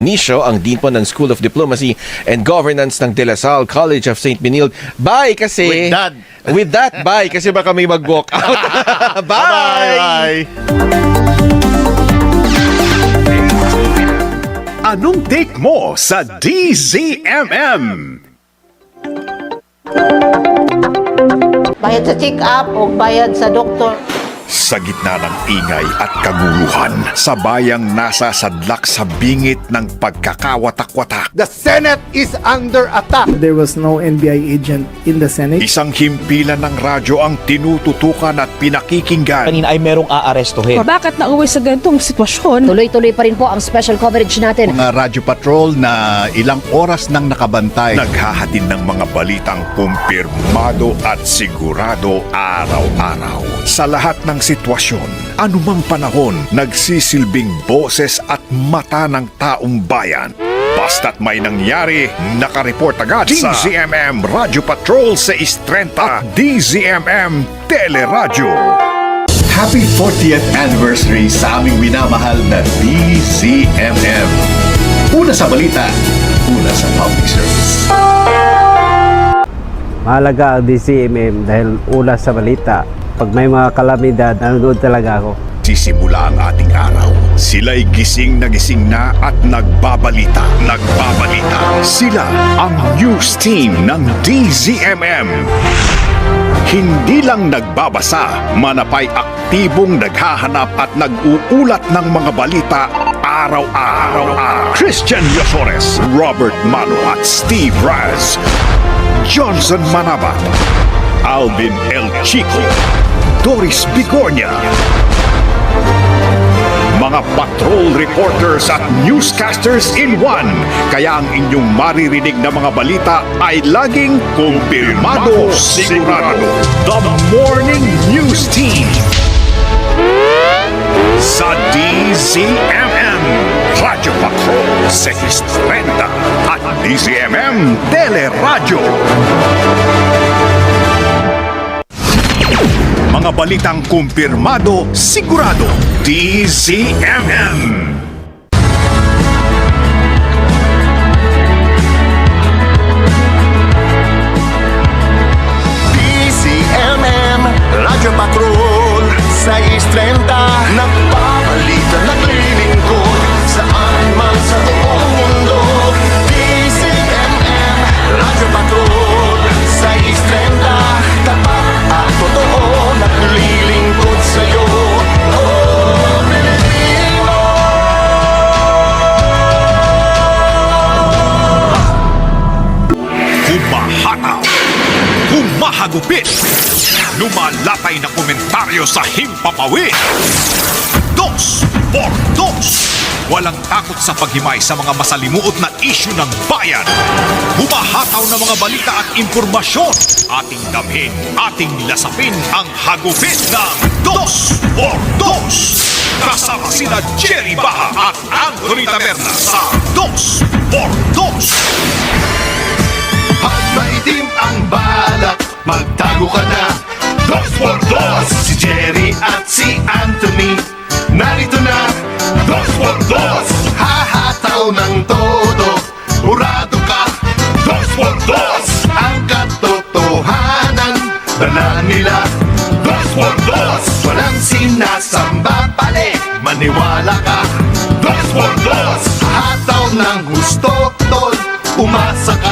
Nisho, ang Dean po ng School of Diplomacy and Governance ng De La Salle College of St. Benilde. Bye kasi... With that, bye kasi baka may mag-walk out. Bye! Bye! Anong take mo sa DZMM? Bayad sa check-up o bayad sa doktor. Sa gitna ng ingay at kaguluhan, sa bayang nasa sadlak sa bingit ng pagkakawatak-watak, The Senate is under attack. There was no NBI agent in the Senate. isang himpilan ng radyo ang tinututukan at pinakikinggan. Kanina ay merong aarestuhin. Bakit nauwi sa ganitong sitwasyon? Tuloy-tuloy pa rin po ang special coverage natin. Mga radyo patrol na ilang oras nang nakabantay. Naghahatid ng mga balitang kumpirmado at sigurado araw-araw. Sa lahat ng sitwasyon, anumang panahon, nagsisilbing boses at mata ng taong bayan. Basta't may nangyari, nakareport agad sa DZMM Radio Patrol sa Istrenta at DZMM Teleradyo. Happy 40th anniversary sa aming minamahal na DZMM. Una sa balita, una sa public service. Mahalaga ang DZMM dahil una sa balita. Pag may mga kalamidad, nanonood talaga ako. Sisimula ang ating araw. Sila'y gising na at nagbabalita. Sila ang news team ng DZMM. Hindi lang nagbabasa, manapay aktibong naghahanap at nag-uulat ng mga balita araw-araw. Christian Yosores, Robert Mano at Steve Raz, Johnson Manabat, Alvin El Chico, Doris Bigornia, mga patrol reporters at newscasters in one. Kaya ang inyong maririnig na mga balita ay laging kumpirmado, sigurado. The Morning News Team sa DZMM Radio Patrol sa Istrenta at DZMM Teleradyo. Mga balitang kumpirmado, sigurado. DZMM. DZMM, Radyo Patrol, sa Istrenta, nagbabalita, naglilingkod, saan man sa buong mundo. DZMM, Radyo Patrol, sa Istrenta, tapat at totoo, naglilingkod sa'yo. Oh, Pilipino! Humahataw, humahagupit, lumalatay na komentaryo sa himpapawid. Dos por dos. Walang takot sa paghimay sa mga masalimuot na isyu ng bayan. Humahataw na mga balita at impormasyon. Ating damhin, ating lasapin ang hagupit ng Dos por Dos. Kasama sina Jerry Baha at Anthony Taberna sa Dos por Dos. Pag maitim ang balak, magtago ka na. Dos por dos. Si Jerry at si Anthony, narito na. Dos por dos. Hahataw ng todo, murado ka. Dos por dos. Ang katotohanan, dala nila. Dos por dos. Walang sinasamba pali, maniwala ka. Dos por dos. Hataw ng gusto, tol, umasa ka.